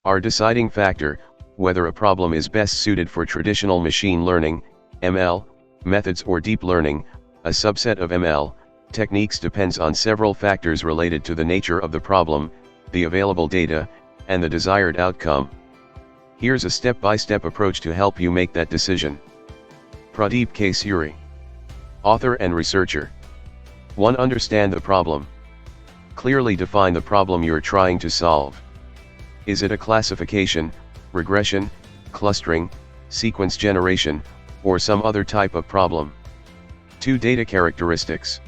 are deciding factor, whether a problem is best suited for traditional machine learning, ML, methods or deep learning, a subset of ML, techniques depends on several factors related to the nature of the problem, the available data, and the desired outcome. Here's a step-by-step approach to help you make that decision. Pradeep K. Suri. Author and researcher. 1. Understand the problem. Clearly define the problem you're trying to solve. Is it a classification, regression, clustering, sequence generation, or some other type of problem? 2. Data characteristics.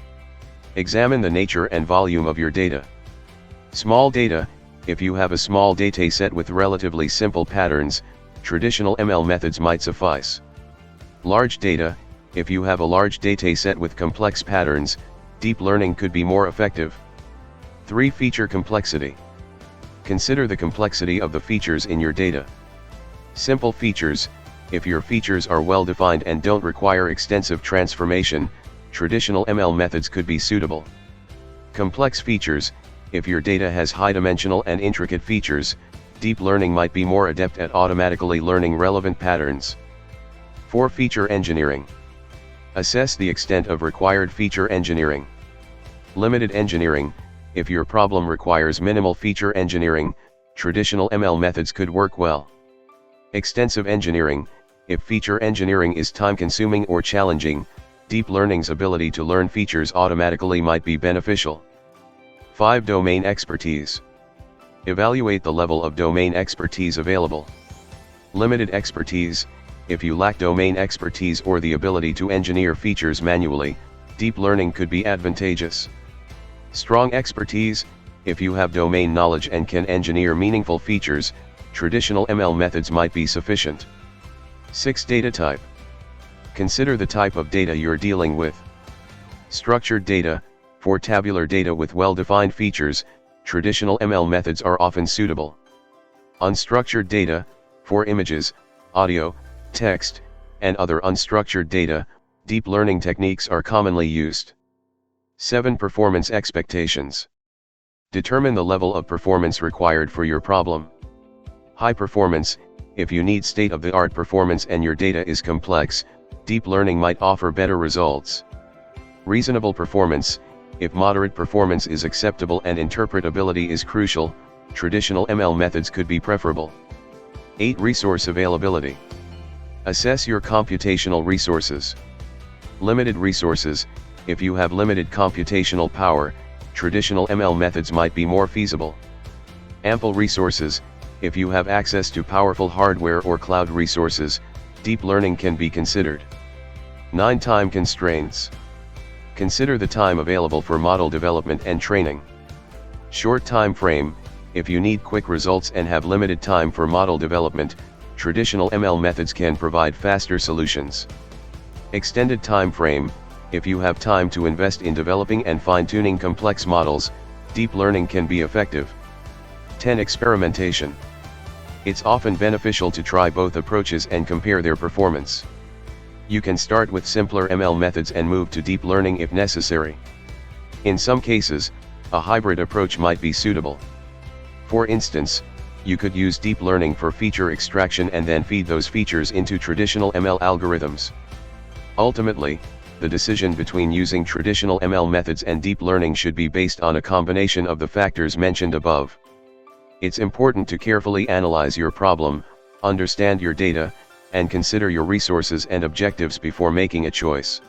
Examine the nature and volume of your data. Small data. If you have a small dataset with relatively simple patterns, traditional ML methods might suffice. Large data. If you have a large dataset with complex patterns, deep learning could be more effective. 3. Feature complexity. Consider the complexity of the features in your data. Simple features. If your features are well defined and don't require extensive transformation, traditional ML methods could be suitable. Complex features. If your data has high-dimensional and intricate features, deep learning might be more adept at automatically learning relevant patterns. 4. Feature engineering. Assess the extent of required feature engineering. Limited engineering. If your problem requires minimal feature engineering, traditional ML methods could work well. Extensive engineering. If feature engineering is time-consuming or challenging, deep learning's ability to learn features automatically might be beneficial. 5. Domain expertise. Evaluate the level of domain expertise available. Limited expertise. If you lack domain expertise or the ability to engineer features manually, deep learning could be advantageous. Strong expertise. If you have domain knowledge and can engineer meaningful features, traditional ML methods might be sufficient. 6. Data type. Consider the type of data you're dealing with. Structured data. For tabular data with well-defined features, traditional ML methods are often suitable. Unstructured data. For images, audio, text, and other unstructured data, deep learning techniques are commonly used. 7. Performance expectations. Determine the level of performance required for your problem. High performance. If you need state-of-the-art performance and your data is complex, deep learning might offer better results. Reasonable performance. If moderate performance is acceptable and interpretability is crucial, traditional ML methods could be preferable. 8. Resource availability. Assess your computational resources. Limited resources. If you have limited computational power, traditional ML methods might be more feasible. Ample resources. If you have access to powerful hardware or cloud resources, deep learning can be considered. 9. Time constraints. Consider the time available for model development and training. Short time frame. If you need quick results and have limited time for model development, traditional ML methods can provide faster solutions. Extended time frame. If you have time to invest in developing and fine-tuning complex models, deep learning can be effective. 10. Experimentation. It's often beneficial to try both approaches and compare their performance. You can start with simpler ML methods and move to deep learning if necessary. In some cases, a hybrid approach might be suitable. For instance, you could use deep learning for feature extraction and then feed those features into traditional ML algorithms. Ultimately, the decision between using traditional ML methods and deep learning should be based on a combination of the factors mentioned above. It's important to carefully analyze your problem, understand your data, and consider your resources and objectives before making a choice.